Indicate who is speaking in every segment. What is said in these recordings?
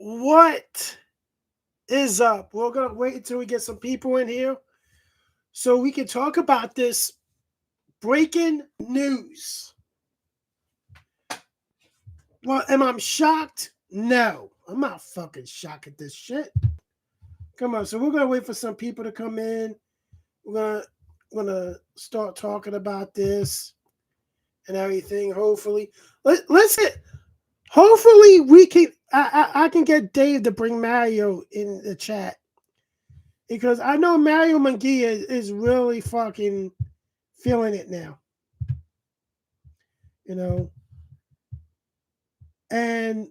Speaker 1: What is up? We're going to wait until we get some people in here so we can talk about this breaking news. Well, am I shocked? No, I'm not fucking shocked at this shit. Come on, so we're going to wait for some people to come in. We're gonna start talking about this and everything. Let's get. Hopefully, we can. I can get Dave to bring Mario in the chat because I know Mario Munguia is really fucking feeling it now. You know, and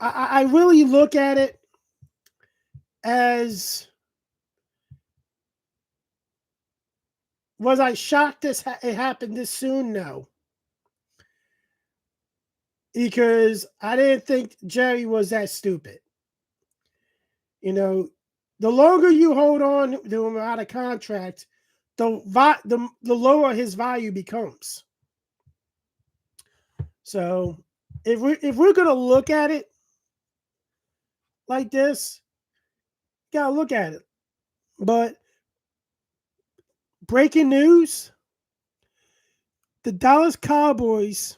Speaker 1: I really look at it as, was I shocked it happened this soon? No. Because I didn't think Jerry was that stupid. You know, the longer you hold on to him out of contract, the lower his value becomes. So if we're gonna look at it like this, gotta look at it. But breaking news: the Dallas Cowboys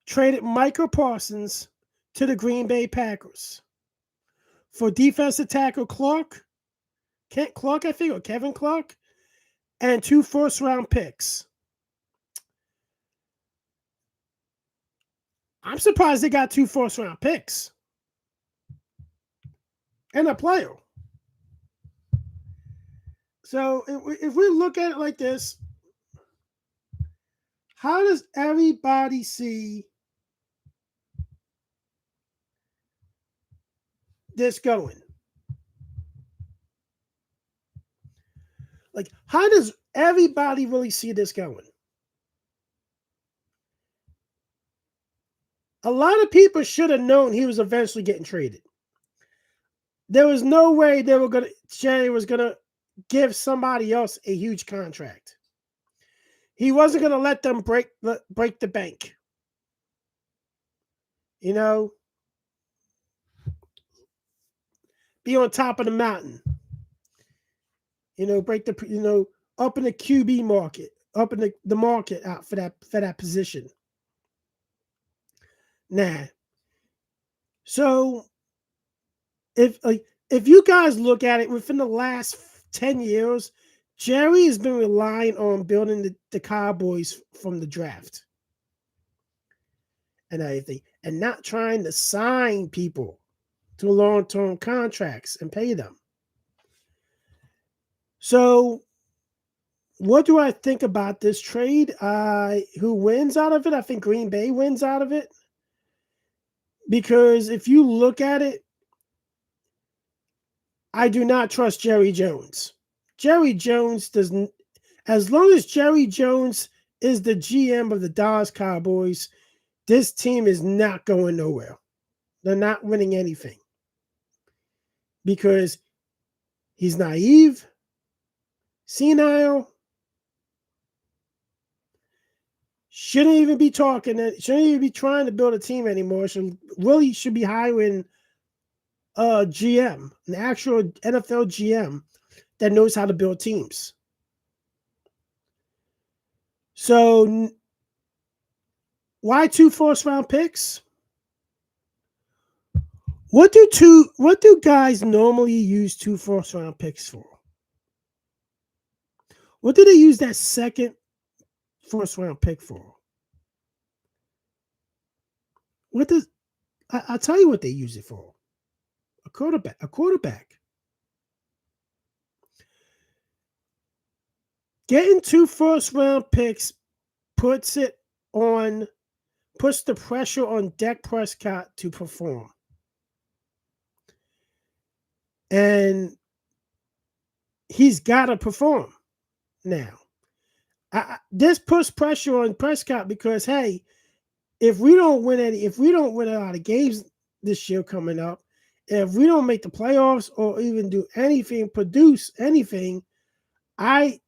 Speaker 1: traded Michael Parsons to the Green Bay Packers for defensive tackle Kent Clark, I think, or Kevin Clark, and 2 first-round picks. I'm surprised they got 2 first-round picks and a player. So if we look at it like this, how does everybody see this going? Like, how does everybody really see this going? A lot of people should have known he was eventually getting traded. There was no way Jerry was gonna give somebody else a huge contract. He wasn't gonna let them break the bank. You know, be on top of the mountain. You know, up in the QB market, up in the market out for that position. Nah. So if you guys look at it within the last 10 years, Jerry has been relying on building the Cowboys from the draft and everything, and not trying to sign people to long-term contracts and pay them. So what do I think about this trade? Who wins out of it? I think Green Bay wins out of it. Because if you look at it, I do not trust Jerry Jones. Jerry Jones doesn't. As long as Jerry Jones is the GM of the Dallas Cowboys, this team is not going nowhere. They're not winning anything. Because he's naive, senile, shouldn't even be talking, shouldn't even be trying to build a team anymore. Should be hiring a GM, an actual NFL GM that knows how to build teams. So why 2 first-round picks? What do guys normally use 2 first-round picks for? What do they use that second first-round pick for? I'll tell you what they use it for. A quarterback. Getting 2 first-round picks puts the pressure on Dak Prescott to perform. And he's got to perform now. This puts pressure on Prescott because, hey, if we don't win a lot of games this year coming up, if we don't make the playoffs or even do anything, produce anything, do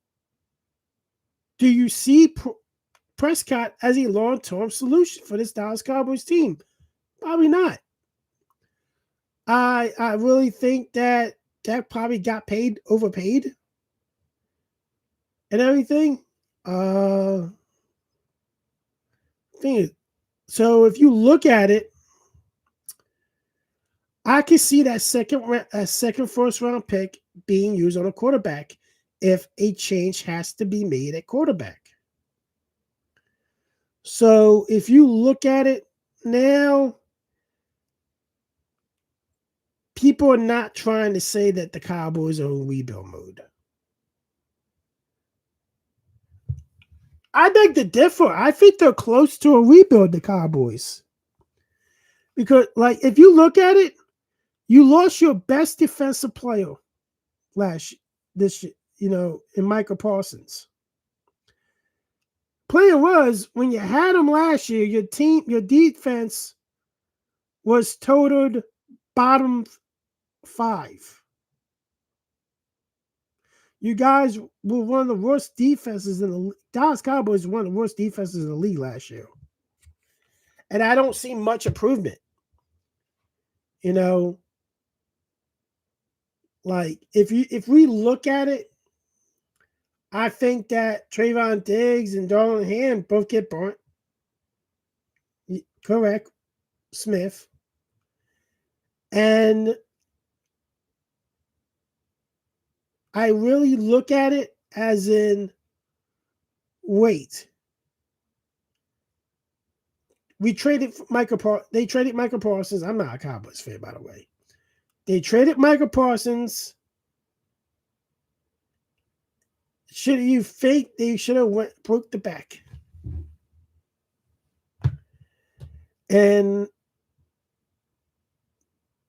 Speaker 1: you see Prescott as a long-term solution for this Dallas Cowboys team? Probably not. I really think that Dak probably got overpaid, and everything. Thing is, so if you look at it, I can see that second first round pick being used on a quarterback if a change has to be made at quarterback. So if you look at it now, people are not trying to say that the Cowboys are in rebuild mode. I beg to differ. I think they're close to a rebuild, the Cowboys. Because, like, if you look at it, you lost your best defensive player in Michael Parsons. Player was when you had him last year, your defense was totaled bottom 5. You guys were one of the worst defenses in the Dallas Cowboys were one of the worst defenses in the league last year. And I don't see much improvement. Like if we look at it, I think that Trayvon Diggs and Darlin Ham both get burnt. Correct. Smith. And I really look at it as in, wait. They traded Michael Parsons. I'm not a Cowboys fan, by the way. They traded Michael Parsons. You think they should have broke the back? And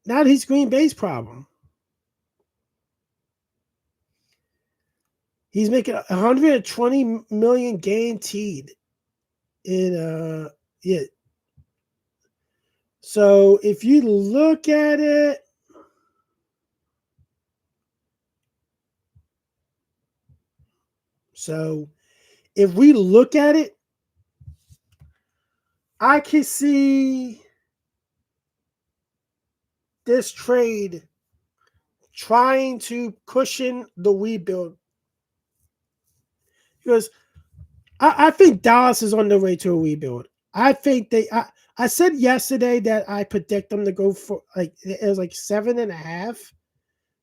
Speaker 1: now he's Green Bay's problem. He's making $120 million guaranteed. So if you look at it, if we look at it, I can see this trade trying to cushion the rebuild. Because I think Dallas is on their way to a rebuild. I think I said yesterday that I predict them to go for it was like 7.5.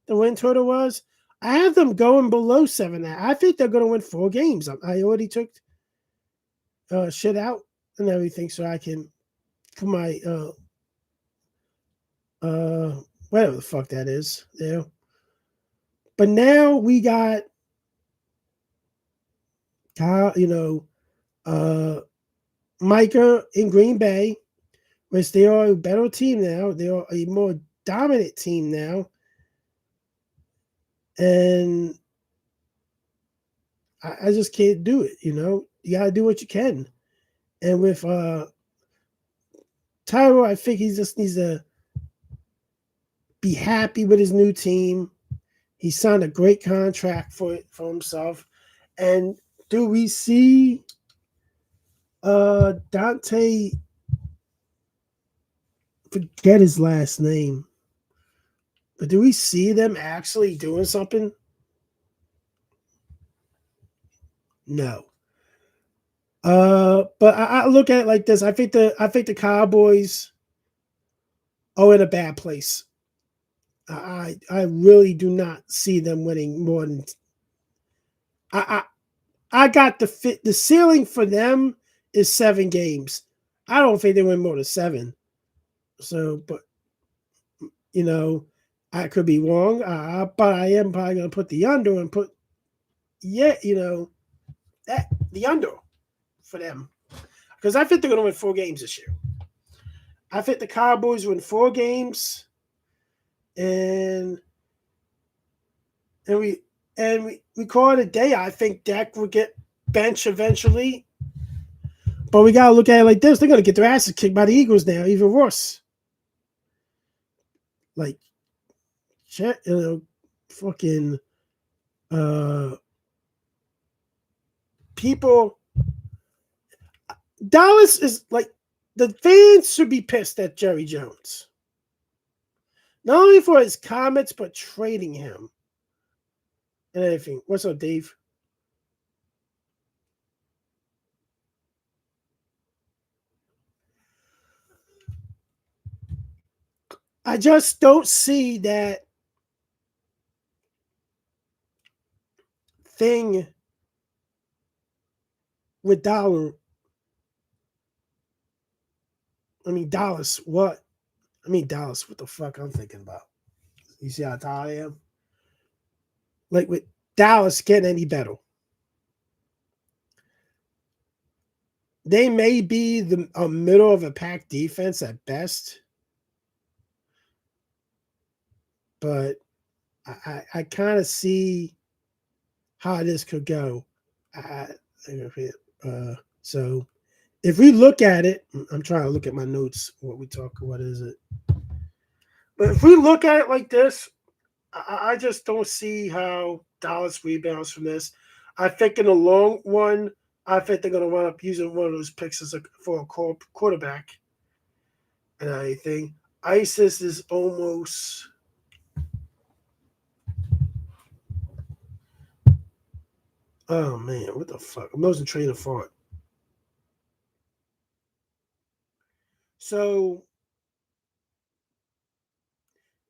Speaker 1: The win total was. I have them going below 7. I think they're going to win 4 games. I already took shit out and everything so I can for my whatever the fuck that is. Yeah. But now we got Micah in Green Bay, which they are a better team now. They are a more dominant team now. And I just can't do it, You got to do what you can. And with Tyler, I think he just needs to be happy with his new team. He signed a great contract for himself. And do we see Dante, forget his last name, but do we see them actually doing something? No. But I look at it like this. I think the Cowboys are in a bad place. I really do not see them winning more than. I got the ceiling for them is 7 games. I don't think they win more than 7. So, but I could be wrong. But I am probably going to put the under and put the under for them because I think they're going to win 4 games this year. I think the Cowboys win 4 games, and we call it a day. I think Dak will get benched eventually, but we got to look at it like this: they're going to get their asses kicked by the Eagles now, even worse. Like, fucking people. Dallas is like the fans should be pissed at Jerry Jones. Not only for his comments, but trading him and everything. What's up, Dave? I just don't see that thing with Dollar. Dallas. What? Dallas. What the fuck I'm thinking about? You see how tired I am? Like with Dallas getting any better. They may be a middle of a pack defense at best, but I kind of see how this could go. I, so if we look at it, I'm trying to look at my notes. What is it? But if we look at it like this, I just don't see how Dallas rebounds from this. I think in the long run, I think they're going to wind up using one of those picks for a quarterback and everything. ISIS is almost. Oh man, what the fuck? I'm losing train of thought. So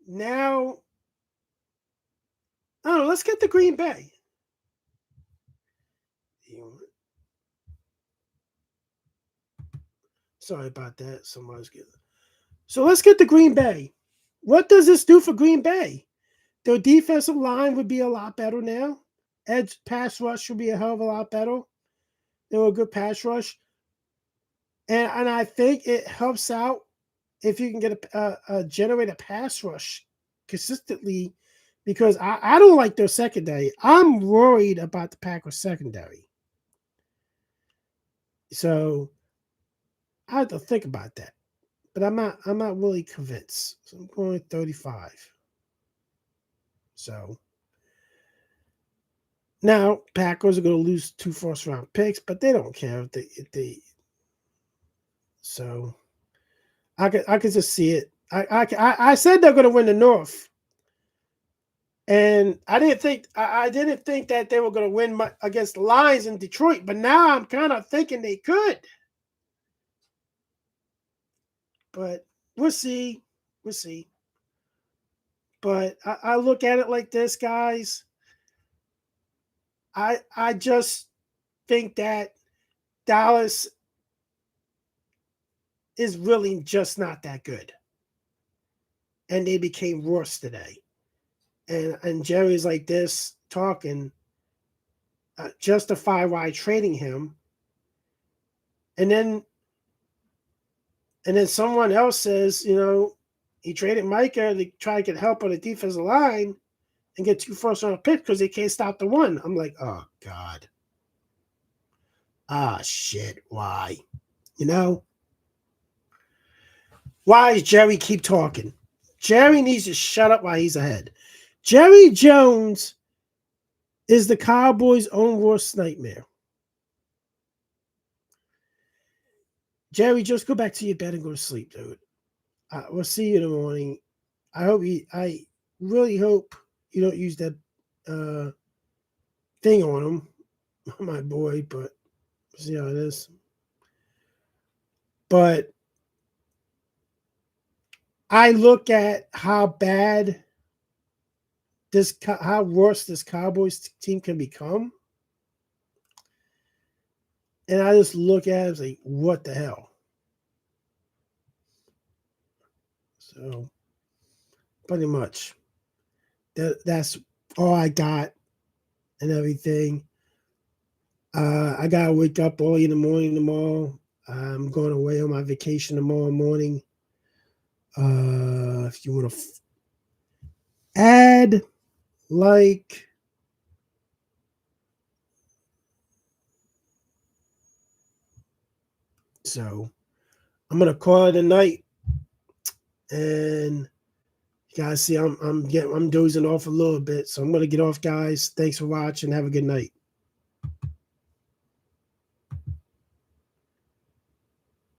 Speaker 1: now, I don't know. Let's get to Green Bay. Sorry about that. Somebody's getting. So let's get to Green Bay. What does this do for Green Bay? Their defensive line would be a lot better now. Edge pass rush would be a hell of a lot better. They were a good pass rush. And I think it helps out if you can get generate a pass rush consistently because I don't like their secondary. I'm worried about the Packers secondary. So I have to think about that. But I'm not really convinced. So I'm going 35. So now Packers are going to lose 2 first round picks, but they don't care if they so I could just see it. I said they're going to win the North, and I didn't think that they were going to win against the Lions in Detroit, but now I'm kind of thinking they could. But we'll see. We'll see. But I look at it like this, guys. I just think that Dallas is really just not that good. And they became worse today. And Jerry's like this talking, justify why trading him. And then someone else says, he traded Micah to try to get help on the defensive line and get 2 first round picks because they can't stop the one. I'm like, oh God. Ah shit. Why? Why does Jerry keep talking? Jerry needs to shut up while he's ahead. Jerry Jones is the Cowboys' own worst nightmare. Jerry, just go back to your bed and go to sleep, dude. We'll see you in the morning. I really hope you don't use that thing on him, my boy, but we'll see how it is. But I look at how worse this Cowboys team can become. And I just look at it and say, what the hell? So pretty much that's all I got and everything. I gotta wake up early in the morning tomorrow. I'm going away on my vacation tomorrow morning. If you want to add, like, so I'm gonna call it a night, and you guys see I'm dozing off a little bit, so I'm gonna get off, guys. Thanks for watching. Have a good night.